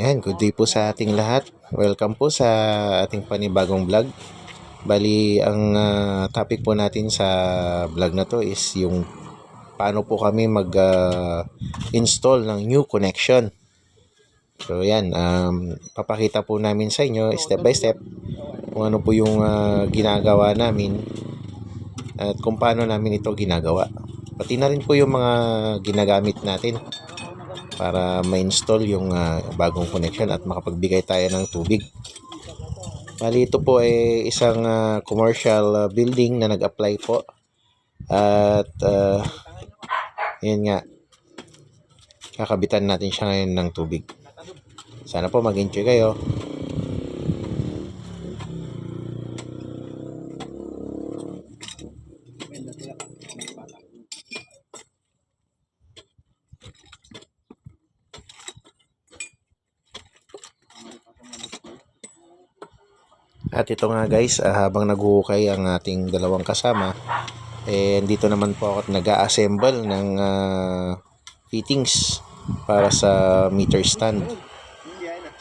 Ayan, good day po sa ating lahat. Welcome po sa ating panibagong vlog. Bali, ang topic po natin sa vlog na to is yung paano po kami mag-install ng new connection. So yan, papakita po namin sa inyo step by step kung ano po yung ginagawa namin at kung paano namin ito ginagawa. Pati na rin po yung mga ginagamit natin para ma-install yung bagong connection at makapagbigay tayo ng tubig. Bali, ito po ay isang commercial building na nag-apply po. At yun nga, kakabitan natin siya ngayon ng tubig. Sana po mag-enjoy kayo. At ito nga guys, habang naghuhukay ang ating dalawang kasama, dito naman po ako nag-a-assemble ng fittings para sa meter stand.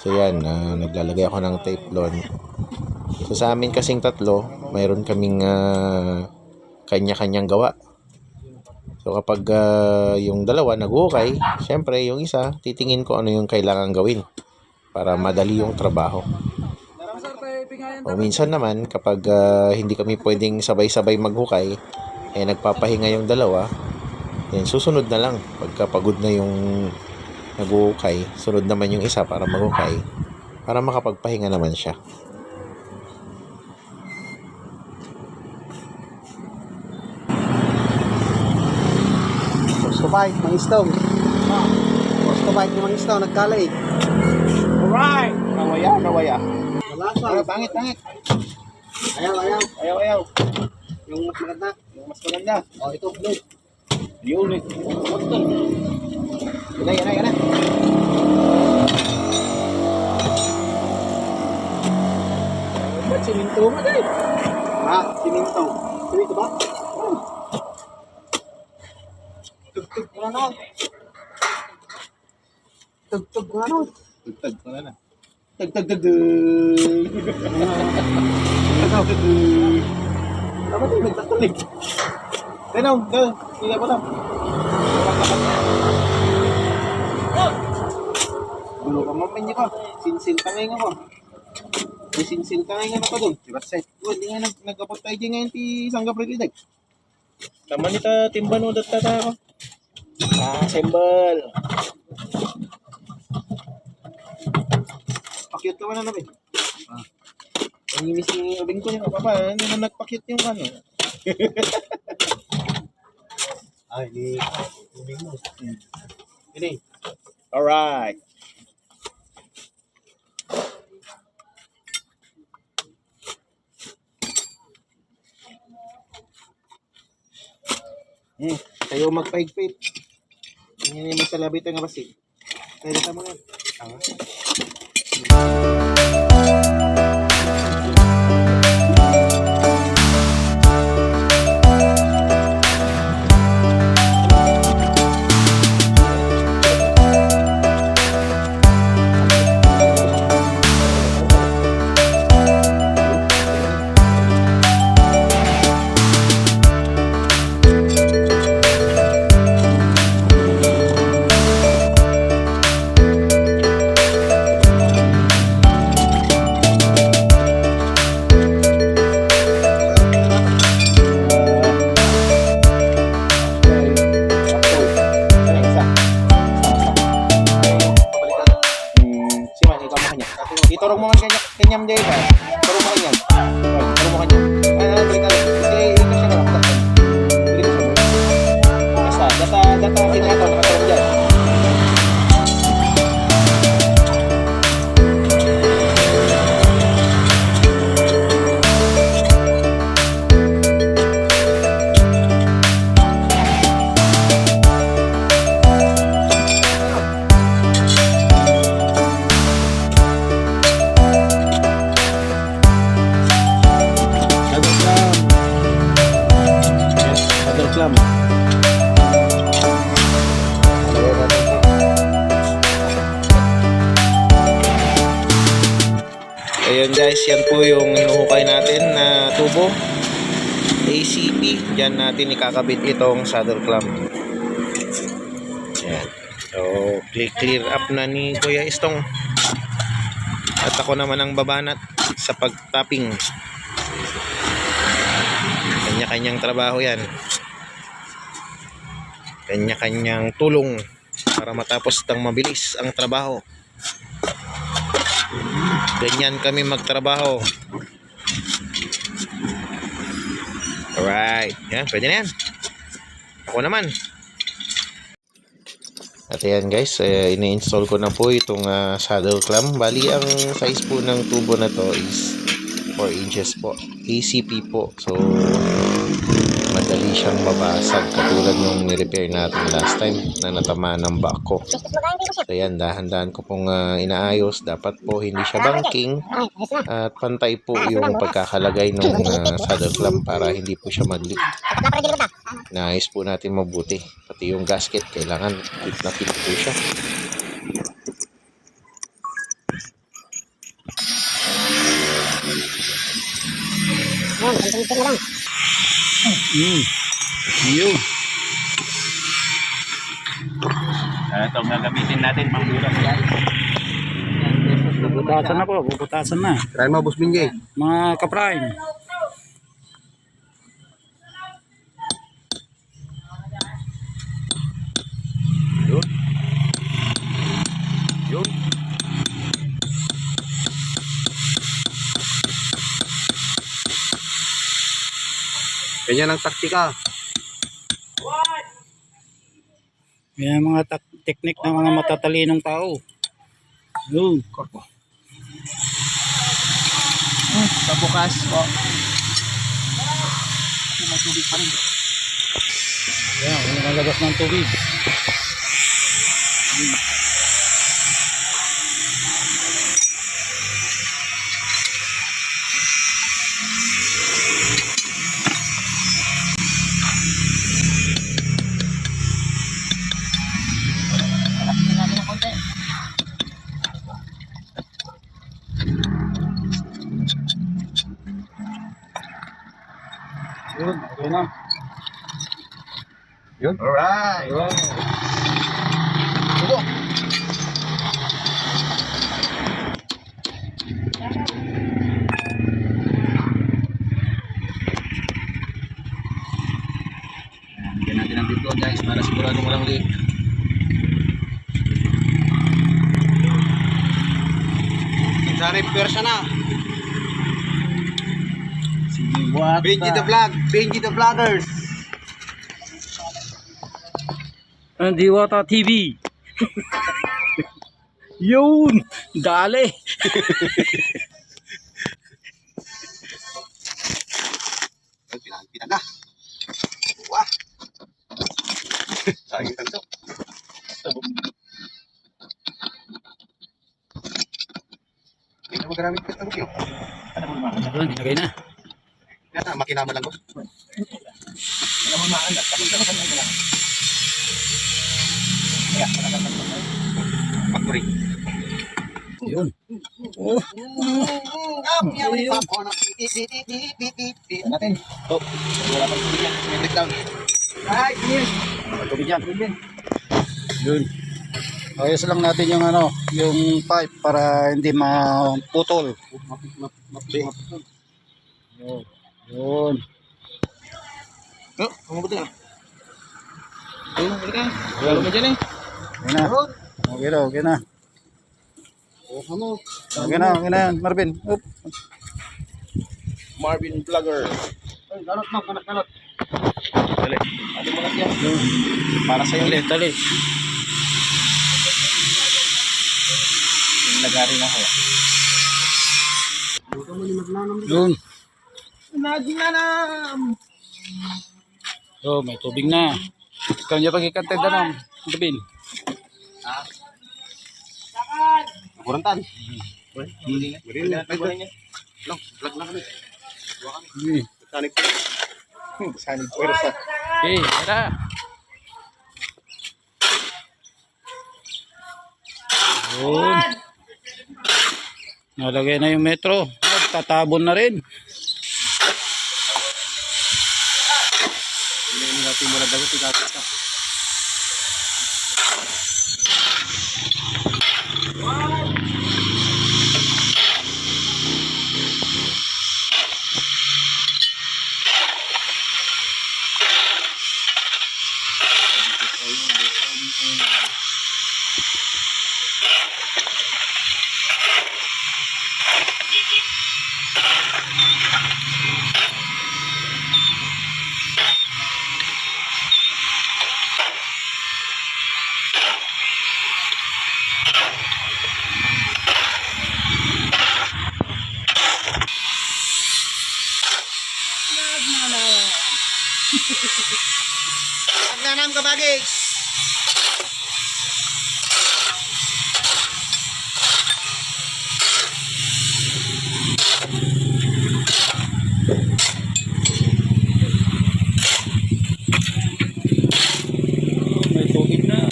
So yan, naglalagay ako ng tape doon. So sa amin kasing tatlo, mayroon kaming kanya-kanyang gawa. So kapag yung dalawa naghuhukay, syempre yung isa, titingin ko ano yung kailangan gawin para madali yung trabaho. O minsan naman kapag hindi kami pwedeng sabay-sabay maghukay, nagpapahinga yung dalawa, then susunod na lang pagka pagod na yung naghuhukay, sunod naman yung isa para maghukay para makapagpahinga naman siya. Gusto bite, mangistaw. Gusto bite ni mangistaw, nagkalay. Alright! Nawaya. Malasa. Pangit. Ayaw. Yung mas maganda. Oh, ito, blue. Unit. Yan na. Ba't siminto mo dahil? Siminto. Siminto ba? Tugtog mo na. Tugtog mo na. Dapat yung nagtatulig. Go. Hindi pa lang. Gulo ka mamanya ka. Sinsil tangay nga ko. May sinsil tangay nga na ka doon. Diba set? Hindi nga nag-kapag tayo dyan ngayon ti isang gabridag. Tama nita timban o datata ako. Assemble. Pakyut ka man na namin. Ang imis ni Ubing ko niya kapapa. Hindi na nagpakyut yung ano. Ay, di Ubing mo. Ini. Alright. Kayo magpaigpit. Hindi mo sa labit ang abasi. Kaya tama nga. Tama. Iturong mo man kanyam dyan ba? Turong mo kanyam. Turong mo kanyam. Balikan. Kasi hindi ka siya nakakot. Hindi ka siya. Basta, data sinato nakaturong dyan. guys, yan po yung hinuhukay natin na tubo. ACP. Diyan natin ikakabit itong saddle clamp. Yan. So, clear up na ni Kuya Istong. At ako naman ang babanat sa pagtapping. Kanya-kanyang trabaho yan. Kanya-kanyang tulong para matapos ng mabilis ang trabaho. Ganyan kami magtrabaho. Alright. Yan, pwede na yan. Ako naman. At ayan guys, ini-install ko na po itong saddle clamp. Bali, ang size po ng tubo na to is 4 inches po. ACP po. So, madali siyang mabasag katulad nung ni-repair natin last time na natamaan ng bako. So ayan, dahan-dahan ko pong inaayos. Dapat po hindi siya banking at pantay po yung pagkakalagay ng saddle clamp para hindi po siya mag-leak. Naayos po natin mabuti. Pati yung gasket, kailangan fit na fit po siya. Yun. Ito ang gagamitin natin pangburas guys. Bubutasan na po, bubutasan na. Try mo, Boss Binjay. Mga kaprime. Yun. Yun. Ganyan ang taktika. Yan ang mga teknik ng mga matatalinong tao. Yun. Sa bukas po. Yan, yung labas ng tubig. Yun, okay na. Yun. Alright. Subo. Bigyan natin ang dito guys para sigurado walang leak. Sana pwersa na. What? Benji the Vlog. Benji the Vloggers. Ang Diwata TV. Yun! Dali! Pinagpitan na. Wah. Sayang tanto. Hindi na magagamit ka sa lukyo. Yun, ilagay na. Kaya na, makinama lang ko. Alam mo maan, tapos na lang. Kaya, pagkuri. Yun. Natin. Oh, wala pang tubig yan. Minute down. Ay, yes. Tubig yan. Yun. Ayos lang natin yung ano, yung pipe para hindi maputol. Yun. Yun. Oh, kamu betul. Tuh, mereka. Kalau macam ni. Okay na. Okay na, okay na. Oh, kamu. Okay na yan, Marvin. Oop. Marvin Vlogger. Ay, galot mo, galot. Dali. Ano mo yan? Para sa iyo. Tali. Lagari na ako. Yun. Naginanam. So, may tubig na. Ikaw niya pagkikantay na ng Marvin. Kurantan. Hindi na. Hindi na. Long, vlog na kami. Sanik. Sanik pwersa. Okay, tara. Yun. Nalagay na yung metro. tatabon na rin. Hindi natin muna dagat ikakit ka. Nagnanam ka bagage. May tubig na.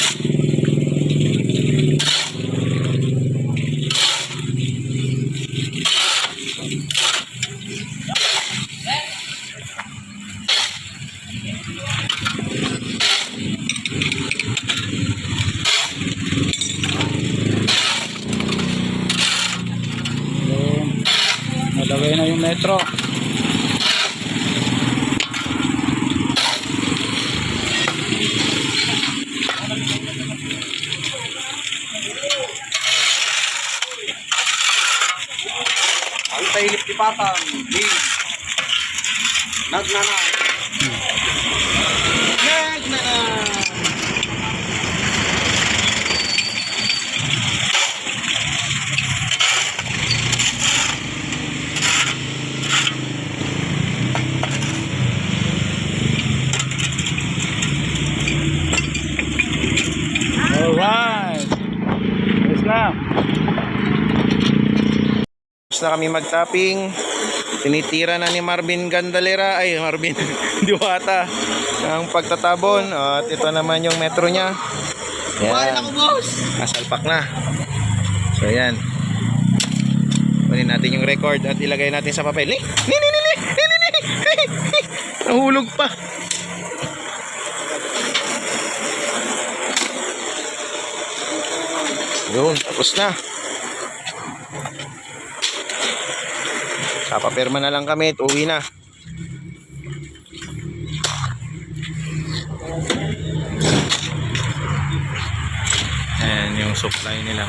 Yun. Nalagay na yung metro. Ang tahilip di patang. Nagnanam. Nagnanam. Alright. Yes na. Tapos na kami magtapping. Tinitira na ni Marvin Gandalera, ay Marvin Diwata ang pagtatabon. At ito naman yung metro niya. Kumain Yan. ako, boss. Asalpak na. So yan. Kunin natin yung record at ilagay natin sa papel. Nahulog pa. Yun, tapos na. Kapapirma na lang kami at uwi na. Ayan yung supply nila.